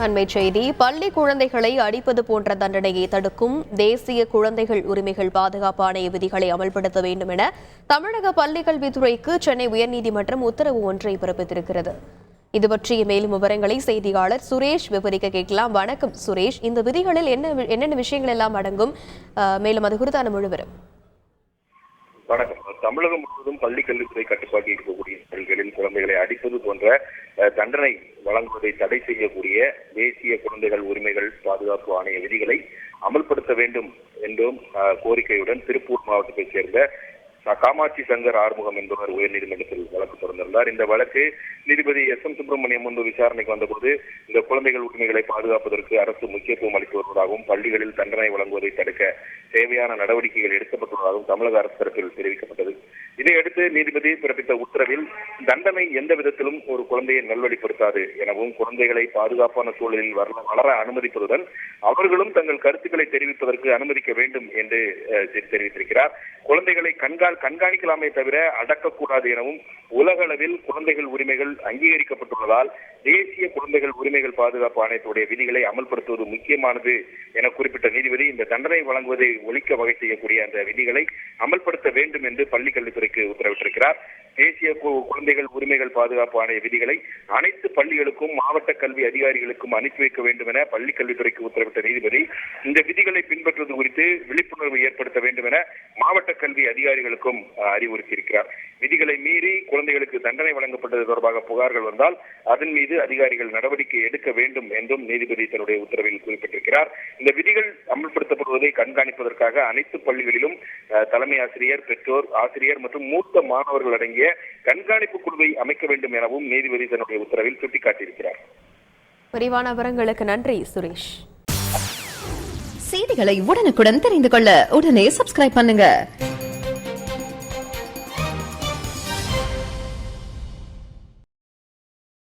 அண்மைச் செய்தி. பள்ளி குழந்தைகளை அடிப்பது போன்ற தண்டனையை தடுக்கும் தேசிய குழந்தைகள் உரிமைகள் பாதுகாப்பு ஆணைய விதிகளை அமல்படுத்த வேண்டும் என தமிழக பள்ளிக் கல்வித்துறைக்கு சென்னை உயர்நீதிமன்றம் உத்தரவு ஒன்றை பிறப்பித்திருக்கிறது. இது பற்றிய மேலும் விவரங்களை செய்தியாளர் சுரேஷ் விவரிக்க கேட்கலாம். வணக்கம் சுரேஷ், இந்த விதிகளில் என்னென்ன விஷயங்கள் எல்லாம் அடங்கும், மேலும் அது குறித்தான முழுவதும். வணக்கம். தமிழகம் முழுவதும் பள்ளி கல்வித்துறை கட்டுப்பாட்டில் இருக்கக்கூடிய பள்ளிகளில் குழந்தைகளை அடிப்பது போன்ற தண்டனை வழங்குவதை தடை செய்யக்கூடிய தேசிய குழந்தைகள் உரிமைகள் பாதுகாப்பு ஆணைய விதிகளை அமல்படுத்த வேண்டும் என்றும் கோரிக்கையுடன் திருப்பூர் மாவட்டத்தைச் சேர்ந்த காமாட்சி சங்கர் ஆறுமுகம் என்பவர் உயர்நீதிமன்றத்தில் வழக்கு தொடர்ந்திருந்தார். இந்த வழக்கு நீதிபதி எஸ்.எம். சுப்பிரமணியம் முன்பு விசாரணைக்கு வந்தபோது இந்த குழந்தைகள் உரிமைகளை பாதுகாப்பதற்கு அரசு முக்கியத்துவம் அளித்து வருவதாகவும் பள்ளிகளில் தண்டனை வழங்குவதை தடுக்க தேவையான நடவடிக்கைகள் எடுக்கப்பட்டுள்ளதாகவும் தமிழக அரசு தரப்பில் தெரிவிக்கப்பட்டது. இதையடுத்து நீதிபதி பிறப்பித்த உத்தரவில் தண்டனை எந்த விதத்திலும் ஒரு குழந்தையை நல்வழிப்படுத்தாது எனவும் குழந்தைகளை பாதுகாப்பான சூழலில் வளர அனுமதிப்பதுடன் அவர்களும் தங்கள் கருத்துக்களை தெரிவிப்பதற்கு அனுமதிக்க வேண்டும் என்று தெரிவித்திருக்கிறார். குழந்தைகளை கண்காணிக்கலாமே தவிர அடக்கக்கூடாது எனவும் உலக அளவில் குழந்தைகள் உரிமைகள் அங்கீகரிக்கப்பட்டுள்ளதால் தேசிய குழந்தைகள் உரிமைகள் பாதுகாப்பு ஆணையத்துடைய விதிகளை அமல்படுத்துவது முக்கியமானது என குறிப்பிட்ட நீதிபதி இந்த தண்டனை வழங்குவதை ஒழிக்க வகை செய்யக்கூடிய அந்த விதிகளை அமல்படுத்த வேண்டும் என்று பள்ளிக் கல்வித்துறைக்கு உத்தரவிட்டிருக்கிறார். தேசிய குழந்தைகள் உரிமைகள் பாதுகாப்பு ஆணைய விதிகளை அனைத்து பள்ளிகளுக்கும் மாவட்ட கல்வி அதிகாரிகளுக்கும் அனுப்பி வைக்க வேண்டும் என பள்ளிக் கல்வித்துறைக்கு உத்தரவிட்ட நீதிபதி இந்த விதிகளை பின்பற்றுவது குறித்து விழிப்புணர்வு ஏற்படுத்த வேண்டும் என மாவட்ட கல்வி அதிகாரிகளுக்கும் அறிவுறுத்தியிருக்கிறார். விதிகளை மீறி குழந்தைகளுக்கு தண்டனை வழங்கப்பட்டது தொடர்பாக புகார்கள் வந்தால் அதன் மீது அதிகாரிகள் நடவடிக்கை எடுக்க வேண்டும் என்றும் நீதிபதி தன்னுடைய உத்தரவில் குறிப்பிட்டிருக்கிறார். இந்த விதிகள் அமல்படுத்தப்படுவதை கண்காணிப்பதற்காக அனைத்து பள்ளிகளிலும் தலைமை ஆசிரியர், பெற்றோர், ஆசிரியர் மற்றும் மூத்த மாணவர்கள் அடங்கிய கண்காணிப்பு குழுவை அமைக்க வேண்டும் எனவும் நீதிபதி தன்னுடைய உத்தரவில் சுட்டிக்காட்டியிருக்கிறார். விரிவான விவரங்களுக்கு நன்றி சுரேஷ். செய்திகளை உடனுக்குடன் தெரிந்து கொள்ள உடனே சப்ஸ்கிரைப் பண்ணுங்க.